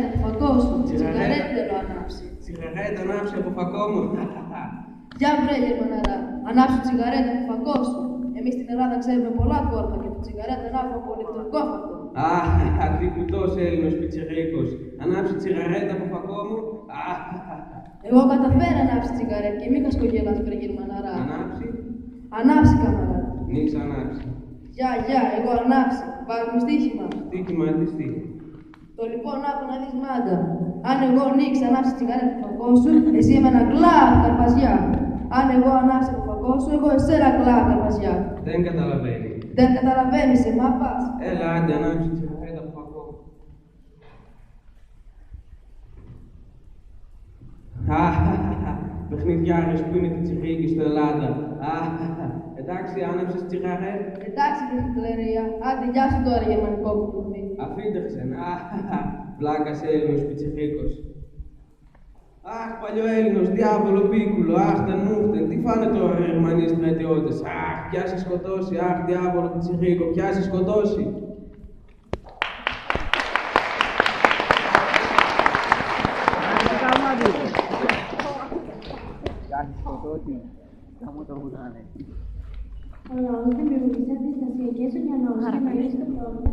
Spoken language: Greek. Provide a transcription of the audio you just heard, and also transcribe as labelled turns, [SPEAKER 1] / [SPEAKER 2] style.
[SPEAKER 1] Από φακό σου, τσιγαρέτα θέλω ανάψει.
[SPEAKER 2] Τσιγαρέτα ανάψει από φακό μου.
[SPEAKER 1] Για βρε γερμαναρά, ανάψει τσιγαρέτα από φακό σου. Εμείς στην Ελλάδα ξέρουμε πολλά κόρπα και το τσιγαρέτα ανάβουμε από ηλεκτρονικό φακό.
[SPEAKER 2] Τι κουτός Έλληνος πιτσιρίκος. Ανάψει τσιγαρέτα από φακό μου.
[SPEAKER 1] Εγώ καταφέρω ανάψει τσιγαρέτα και μη κασκογελάς βρε γερμαναρά.
[SPEAKER 2] Ανάψει.
[SPEAKER 1] Ανάψει καμαρά.
[SPEAKER 2] Νίξ ανάψει.
[SPEAKER 1] Γεια, εγώ ανάψει. Βάζουμε στοίχημα.
[SPEAKER 2] Στοίχημα, τι στοίχημα.
[SPEAKER 1] Το λοιπόν άκου να δεις μάγκα. Αν εγώ νίξ ανάψει τσιγαρέτα από φακό σου, εσύ εμένα κλάβ καρπαζιά. Αν εγώ ανάψει από φακό σου, εγώ εσένα κλάβ καρπαζιά.
[SPEAKER 2] Δεν καταλαβαίνει.
[SPEAKER 1] Δεν καταλαβαίνεις, σε μάπας.
[SPEAKER 2] Έλα, άντε, ανάψει τσιγαρέτα από φακό. Παιχνιδιάρες που είναι πιτσιρίκοι στην Ελλάδα. Εντάξει, άναψες τσιγαρέτα.
[SPEAKER 1] Εντάξει, δε Χιτλερία. Άντε, γεια σου τώρα, γερμανικό κουτουβί.
[SPEAKER 2] Αφήντερσεν. Πλάκας Έλληνος πιτσιρίκος. Αχ, παλιό Έλληνος, διάβολο πίκουλο. Αχ, τα νούχτεν. Τι φάνε τώρα οι Γερμανοί στρατιώτες. Αχ, ποια σε σκοτώσει. Αχ, διάβολο πιτσιρίκο, ποια σε σκοτώσει.
[SPEAKER 3] Ο λαός δημιουργήσε αντιστασιακές οργανώσεις για να λύσει το πρόβλημα.